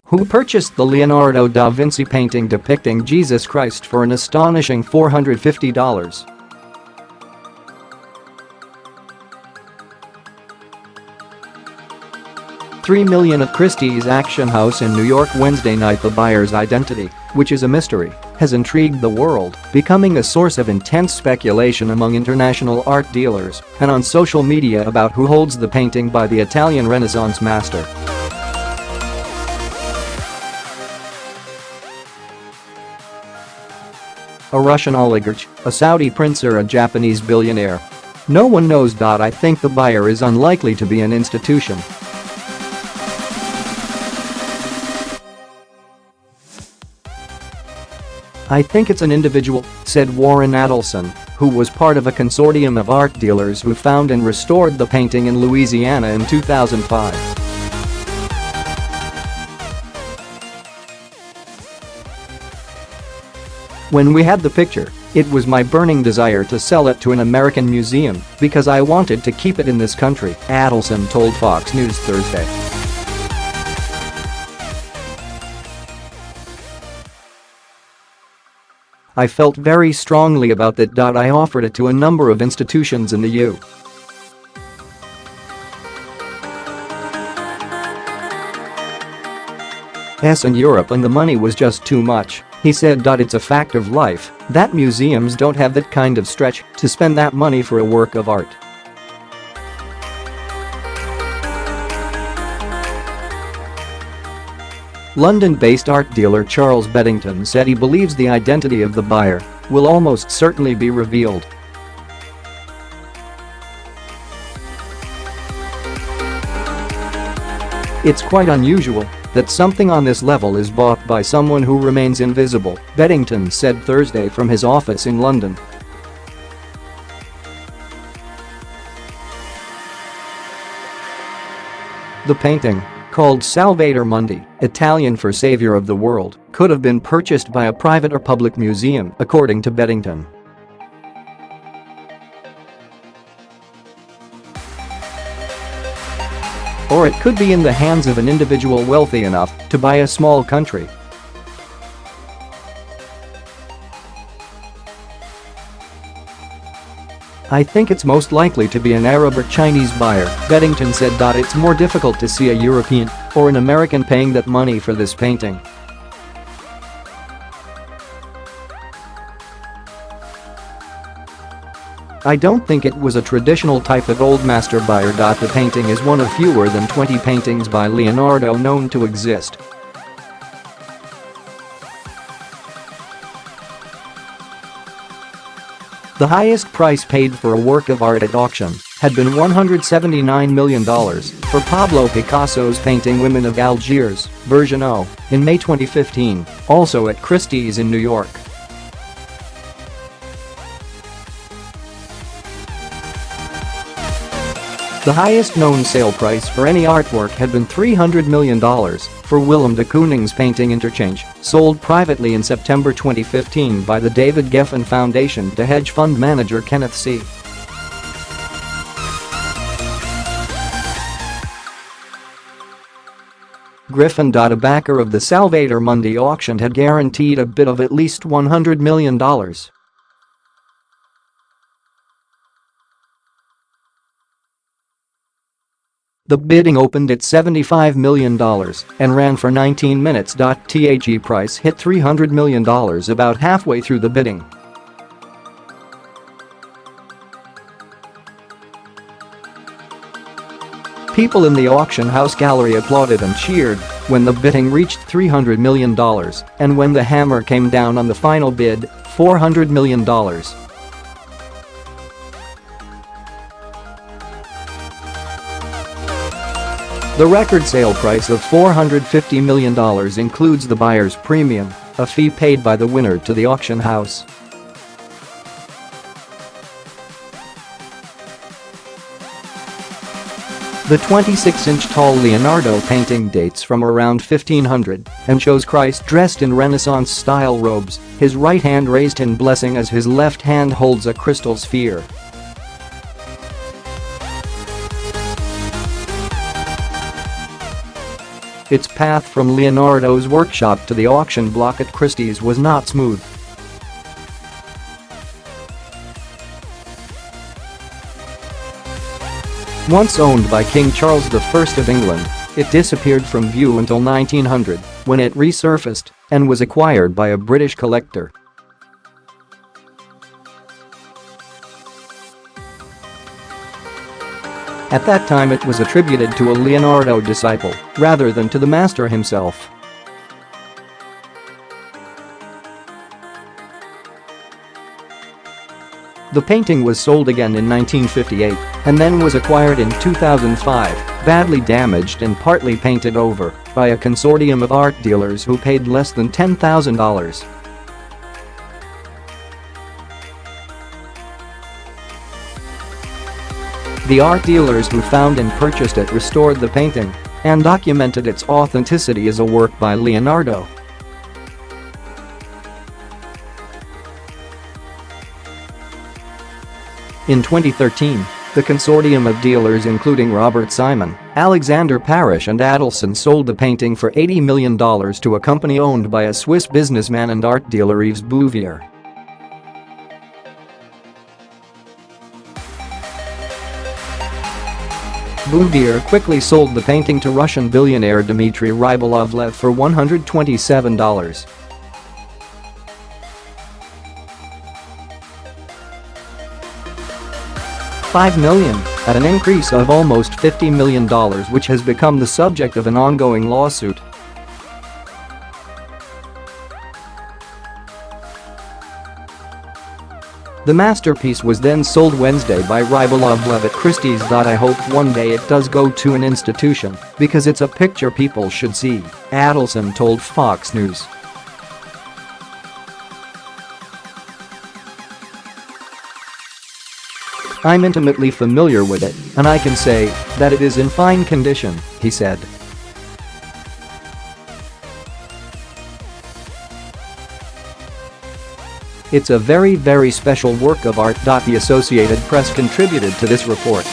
Who purchased the Leonardo da Vinci painting depicting Jesus Christ for an astonishing $450? $3 million at Christie's auction house in New York Wednesday night. The buyer's identity, which is a mystery, has intrigued the world, becoming a source of intense speculation among international art dealers and on social media about who holds the painting by the Italian Renaissance master. A Russian oligarch, a Saudi prince, or a Japanese billionaire? No one knows. I think the buyer is unlikely to be an institution. I think it's an individual, said Warren Adelson, who was part of a consortium of art dealers who found and restored the painting in Louisiana in 2005. When we had the picture, it was my burning desire to sell it to an American museum because I wanted to keep it in this country, Adelson told Fox News Thursday. I felt very strongly about that. I offered it to a number of institutions in the US and Europe, and the money was just too much, he said. It's a fact of life that museums don't have that kind of stretch to spend that money for a work of art. London-based art dealer Charles Beddington said he believes the identity of the buyer will almost certainly be revealed. It's quite unusual that something on this level is bought by someone who remains invisible, Beddington said Thursday from his office in London. The painting, called Salvator Mundi, Italian for Savior of the World, could have been purchased by a private or public museum, according to Beddington. Or it could be in the hands of an individual wealthy enough to buy a small country. I think it's most likely to be an Arab or Chinese buyer, Beddington said. It's more difficult to see a European or an American paying that money for this painting. I don't think it was a traditional type of old master buyer. The painting is one of fewer than 20 paintings by Leonardo known to exist. The highest price paid for a work of art at auction had been $179 million for Pablo Picasso's painting Women of Algiers, version 0, in May 2015, also at Christie's in New York. The highest known sale price for any artwork had been $300 million for Willem de Kooning's painting Interchange, sold privately in September 2015 by the David Geffen Foundation to hedge fund manager Kenneth C. Griffin. A backer of the Salvator Mundi auction had guaranteed a bid of at least $100 million. The bidding opened at $75 million and ran for 19 minutes. The price hit $300 million about halfway through the bidding. People in the auction house gallery applauded and cheered when the bidding reached $300 million and when the hammer came down on the final bid, $400 million. The record sale price of $450 million includes the buyer's premium, a fee paid by the winner to the auction house. The 26-inch-tall Leonardo painting dates from around 1500 and shows Christ dressed in Renaissance-style robes, his right hand raised in blessing as his left hand holds a crystal sphere. its path from Leonardo's workshop to the auction block at Christie's was not smooth. Once owned by King Charles I of England, it disappeared from view until 1900, when it resurfaced and was acquired by a British collector. At that time it was attributed to a Leonardo disciple, rather than to the master himself. The painting was sold again in 1958 and then was acquired in 2005, badly damaged and partly painted over, by a consortium of art dealers who paid less than $10,000. The art dealers who found and purchased it restored the painting and documented its authenticity as a work by Leonardo. In 2013, the consortium of dealers including Robert Simon, Alexander Parish and Adelson sold the painting for $80 million to a company owned by a Swiss businessman and art dealer Yves Bouvier. Bouvier quickly sold the painting to Russian billionaire Dmitry Rybolovlev for $127. $5 million, at an increase of almost $50 million, which has become the subject of an ongoing lawsuit. The masterpiece was then sold Wednesday by Rybolovlev at Christie's. I hope one day it does go to an institution, because it's a picture people should see, Adelson told Fox News. I'm intimately familiar with it, and I can say that it is in fine condition, he said. It's a very, very special work of art. The Associated Press contributed to this report.